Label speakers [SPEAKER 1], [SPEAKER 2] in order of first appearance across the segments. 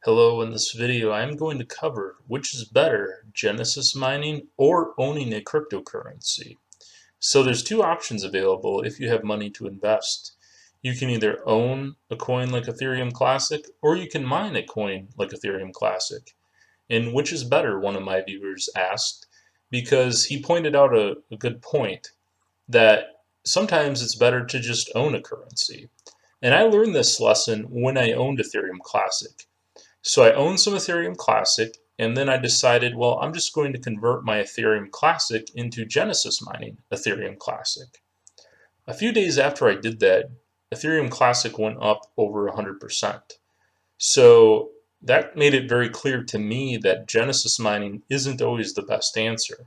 [SPEAKER 1] Hello, in this video I'm going to cover which is better, Genesis mining or owning a cryptocurrency. So there's two options available if you have money to invest. You can either own a coin like Ethereum Classic or you can mine a coin like Ethereum Classic. And which is better, one of my viewers asked, because he pointed out a good point that sometimes it's better to just own a currency. And I learned this lesson when I owned Ethereum Classic. So I owned some Ethereum Classic, and then I decided, well, I'm just going to convert my Ethereum Classic into Genesis mining Ethereum Classic. A few days after I did that, Ethereum Classic went up over 100%. So that made it very clear to me that Genesis mining isn't always the best answer,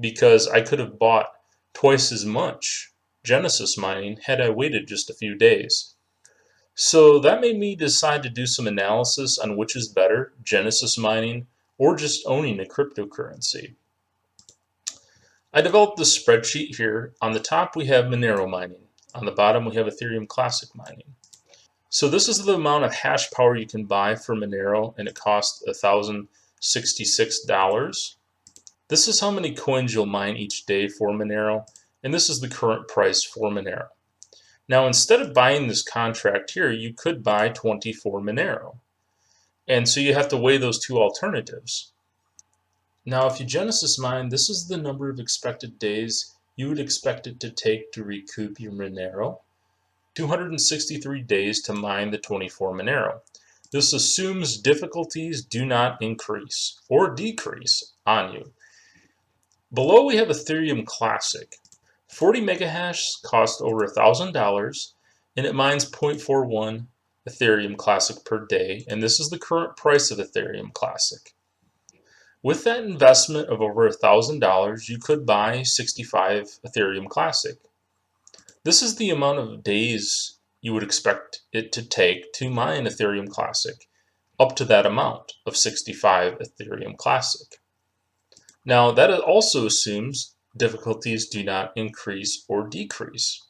[SPEAKER 1] because I could have bought twice as much Genesis mining had I waited just a few days. So that made me decide to do some analysis on which is better, Genesis mining or just owning a cryptocurrency. I developed this spreadsheet here. On the top we have Monero mining. On the bottom we have Ethereum Classic mining. So this is the amount of hash power you can buy for Monero, and it costs $1,066. This is how many coins you'll mine each day for Monero, and this is the current price for Monero. Now, instead of buying this contract here, you could buy 24 Monero. And so you have to weigh those two alternatives. Now, if you Genesis mine, this is the number of expected days you would expect it to take to recoup your Monero. 263 days to mine the 24 Monero. This assumes difficulties do not increase or decrease on you. Below we have Ethereum Classic. 40 megahash cost over $1,000, and it mines 0.41 Ethereum Classic per day, and this is the current price of Ethereum Classic. With that investment of over $1,000, you could buy 65 Ethereum Classic. This is the amount of days you would expect it to take to mine Ethereum Classic, up to that amount of 65 Ethereum Classic. Now, that also assumes difficulties do not increase or decrease.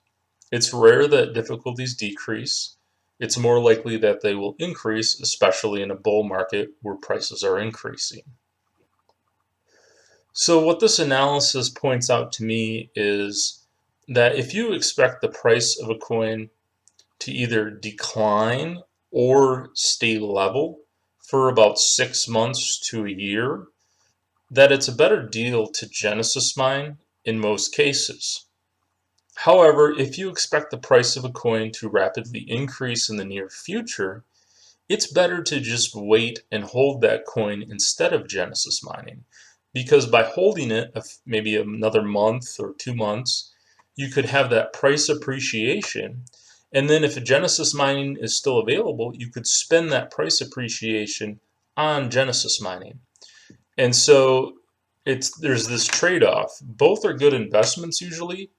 [SPEAKER 1] It's rare that difficulties decrease. It's more likely that they will increase, especially in a bull market where prices are increasing. So what this analysis points out to me is that if you expect the price of a coin to either decline or stay level for about 6 months to a year, that it's a better deal to Genesis mine in most cases. However, if you expect the price of a coin to rapidly increase in the near future, it's better to just wait and hold that coin instead of Genesis mining, because by holding it maybe another month or 2 months, you could have that price appreciation, and then if Genesis mining is still available, you could spend that price appreciation on Genesis mining. And so there's this trade-off. Both are good investments usually.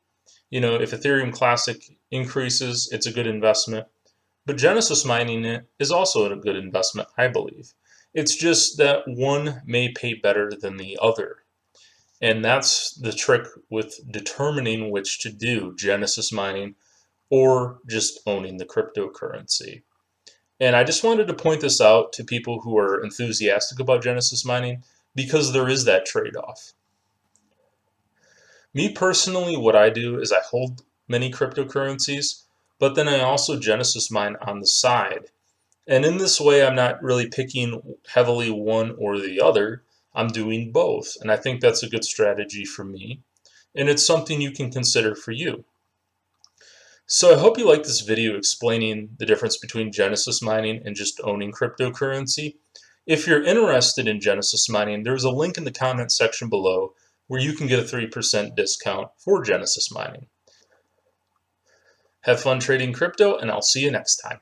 [SPEAKER 1] You know, if Ethereum Classic increases, it's a good investment. But Genesis mining it is also a good investment, I believe. It's just that one may pay better than the other. And that's the trick with determining which to do, Genesis mining or just owning the cryptocurrency. And I just wanted to point this out to people who are enthusiastic about Genesis mining, because there is that trade-off. Me personally, what I do is I hold many cryptocurrencies, but then I also Genesis mine on the side. And in this way, I'm not really picking heavily one or the other. I'm doing both. And I think that's a good strategy for me. And it's something you can consider for you. So I hope you liked this video explaining the difference between Genesis mining and just owning cryptocurrency. If you're interested in Genesis mining, there's a link in the comment section below where you can get a 3% discount for Genesis mining. Have fun trading crypto, and I'll see you next time.